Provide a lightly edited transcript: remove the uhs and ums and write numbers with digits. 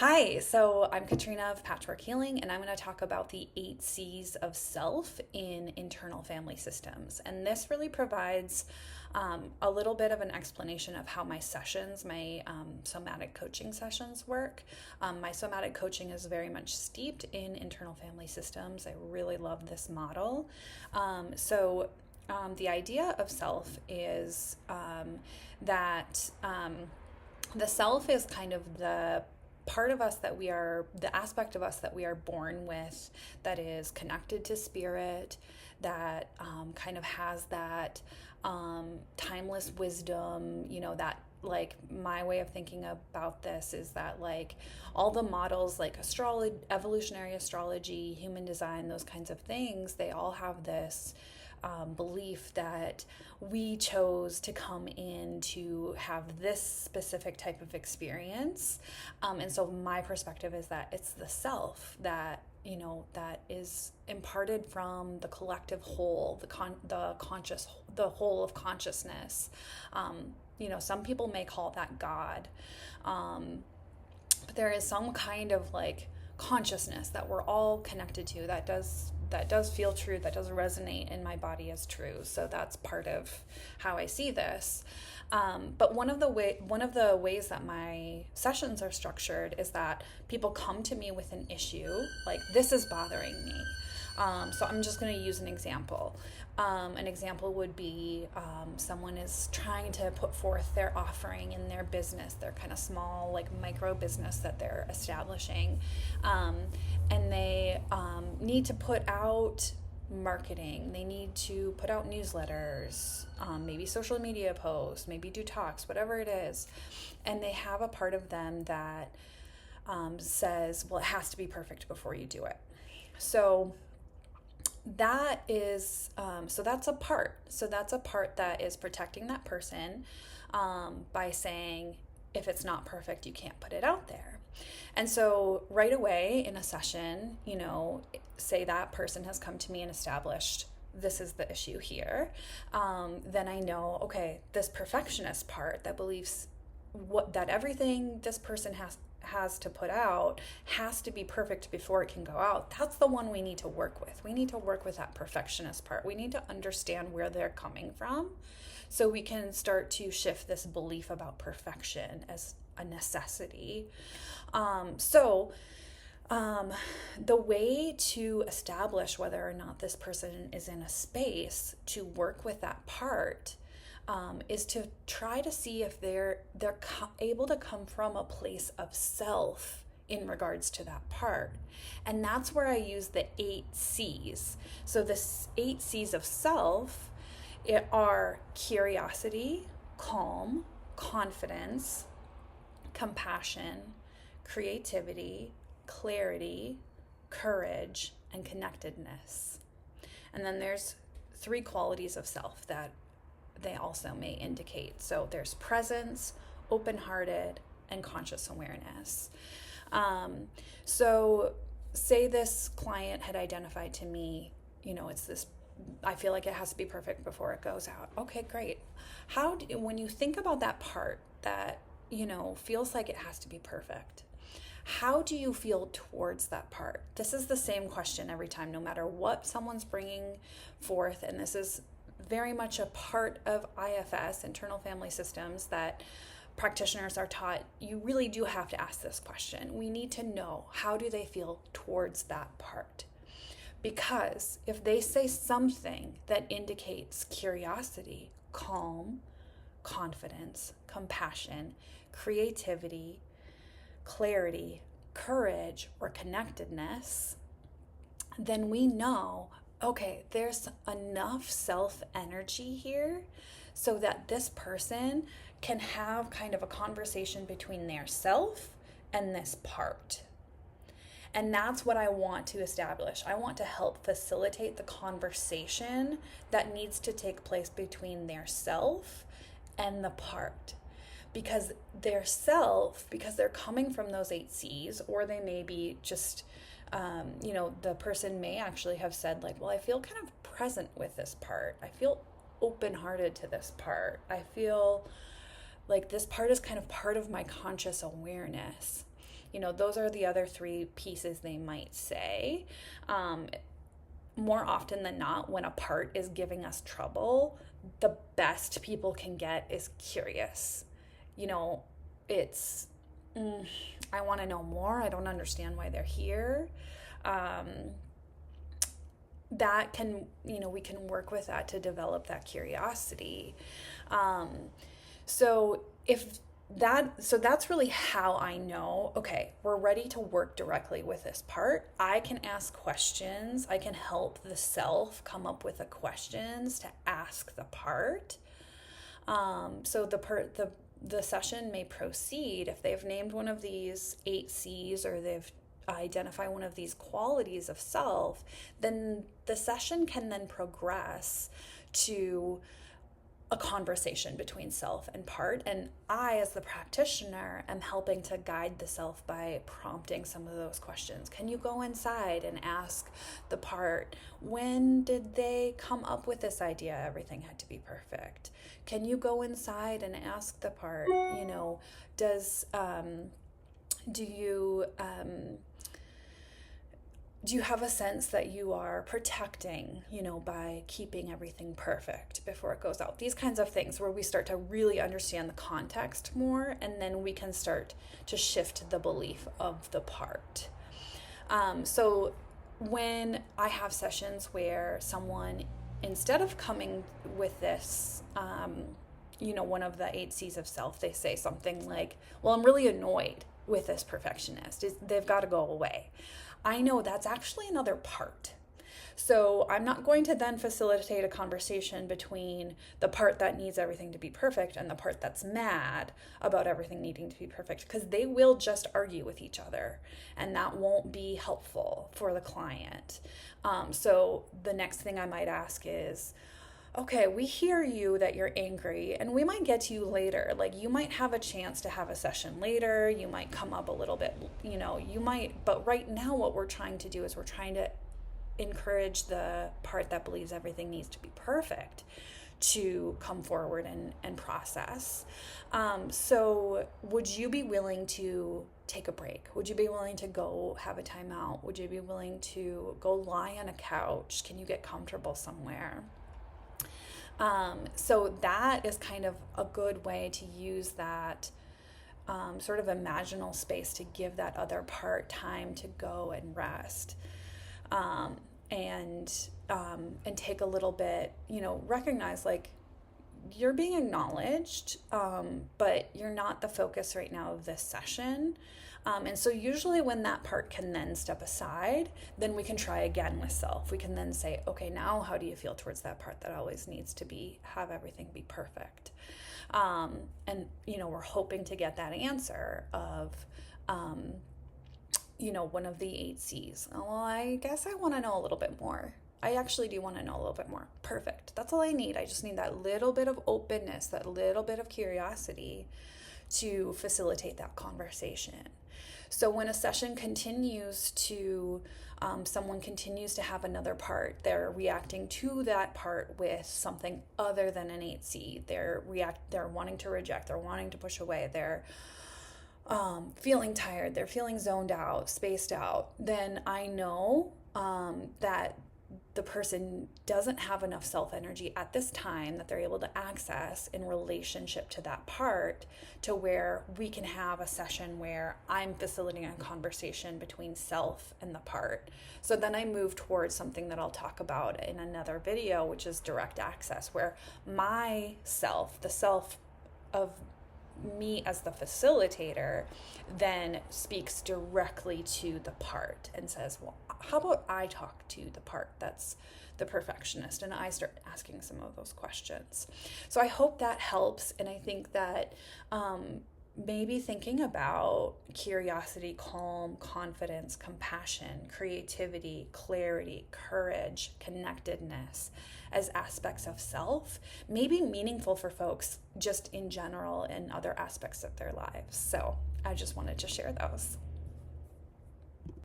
Hi, so I'm Katrina of Patchwork Healing, and I'm going to talk about the 8 C's of self in internal family systems. And this really provides a little bit of an explanation of how my sessions, my somatic coaching sessions work. My somatic coaching is very much steeped in internal family systems. I really love this model. The idea of self is that the self is kind of the part of us that we are, the aspect of us that we are born with, that is connected to spirit, that kind of has that timeless wisdom, that like my way of thinking about this is that like all the models like astrology, evolutionary astrology, human design, those kinds of things, they all have this belief that we chose to come in to have this specific type of experience. And so my perspective is that it's the self that, that is imparted from the collective whole, the whole of consciousness. Some people may call that God. But there is some kind of like consciousness that we're all connected to that does feel true, that does resonate in my body as true. So that's part of how I see this. But one of the ways that my sessions are structured is that people come to me with an issue, like this is bothering me. So I'm just going to use an example. An example would be someone is trying to put forth their offering in their business, their kind of small, like micro business that they're establishing. And they need to put out marketing. They need to put out newsletters, maybe social media posts, maybe do talks, whatever it is. And they have a part of them that says, well, it has to be perfect before you do it. So that is, that's a part. So that's a part that is protecting that person by saying, if it's not perfect, you can't put it out there. And so right away in a session, say that person has come to me and established this is the issue here. Then I know, okay, this perfectionist part that believes that everything this person has to put out has to be perfect before it can go out. That's the one we need to work with. We need to work with that perfectionist part. We need to understand where they're coming from so we can start to shift this belief about perfection as a necessity. The way to establish whether or not this person is in a space to work with that part is to try to see if they're able to come from a place of self in regards to that part. And that's where I use the 8 C's. So the 8 C's of self are curiosity, calm, confidence, compassion, creativity, clarity, courage, and connectedness. And then there's 3 qualities of self that they also may indicate. So there's presence, open-hearted, and conscious awareness. So say this client had identified to me, it's this, I feel like it has to be perfect before it goes out. Okay, great. When you think about that part that, feels like it has to be perfect, how do you feel towards that part? This is the same question every time, no matter what someone's bringing forth. And this is very much a part of IFS, internal family systems, that practitioners are taught. You really do have to ask this question. We need to know, how do they feel towards that part? Because if they say something that indicates curiosity, calm, confidence, compassion, creativity, clarity, courage, or connectedness, then we know, okay, there's enough self-energy here so that this person can have kind of a conversation between their self and this part. And that's what I want to establish. I want to help facilitate the conversation that needs to take place between their self and the part. Because their self, because they're coming from those 8 C's, or they may be just, the person may actually have said like, well, I feel kind of present with this part. I feel open-hearted to this part. I feel like this part is kind of part of my conscious awareness. Those are the other three pieces they might say. More often than not, when a part is giving us trouble, the best people can get is curious. It's, I want to know more. I don't understand why they're here. That can, we can work with that to develop that curiosity. So that's really how I know, okay, we're ready to work directly with this part. I can ask questions. I can help the self come up with the questions to ask the part. So the session may proceed if they've named one of these 8 C's, or they've identified one of these qualities of self. Then the session can then progress to a conversation between self and part, and I, as the practitioner, am helping to guide the self by prompting some of those questions. Can you go inside and ask the part, when did they come up with this idea everything had to be perfect? Can you go inside and ask the part, do you have a sense that you are protecting, by keeping everything perfect before it goes out? These kinds of things where we start to really understand the context more, and then we can start to shift the belief of the part. So when I have sessions where someone, instead of coming with this, one of the 8 C's of self, they say something like, well, I'm really annoyed with this perfectionist. They've got to go away. I know that's actually another part. So I'm not going to then facilitate a conversation between the part that needs everything to be perfect and the part that's mad about everything needing to be perfect, because they will just argue with each other, and that won't be helpful for the client. So the next thing I might ask is, okay, we hear you that you're angry, and we might get to you later. Like, you might have a chance to have a session later. You might come up a little bit, but right now what we're trying to do is we're trying to encourage the part that believes everything needs to be perfect to come forward and process. So would you be willing to take a break? Would you be willing to go have a timeout? Would you be willing to go lie on a couch? Can you get comfortable somewhere? So that is kind of a good way to use that sort of imaginal space to give that other part time to go and rest, and take a little bit, recognize, like, you're being acknowledged, but you're not the focus right now of this session. And so usually when that part can then step aside, then we can try again with self. We can then say, okay, now how do you feel towards that part that always needs to have everything be perfect? And, we're hoping to get that answer of, one of the 8 C's. Well, I guess I want to know a little bit more. I actually do want to know a little bit more. Perfect. That's all I need. I just need that little bit of openness, that little bit of curiosity to facilitate that conversation. So when a session continues to, someone continues to have another part, they're reacting to that part with something other than an 8 C. They're wanting to reject, they're wanting to push away, they're feeling tired, they're feeling zoned out, spaced out. Then I know that the person doesn't have enough self-energy at this time that they're able to access in relationship to that part, to where we can have a session where I'm facilitating a conversation between self and the part. So then I move towards something that I'll talk about in another video, which is direct access, where my self, the self of me as the facilitator, then speaks directly to the part and says, well, how about I talk to the part that's the perfectionist, and I start asking some of those questions. So I hope that helps, and I think that maybe thinking about curiosity, calm, confidence, compassion, creativity, clarity, courage, connectedness as aspects of self may be meaningful for folks just in general in other aspects of their lives. So I just wanted to share those.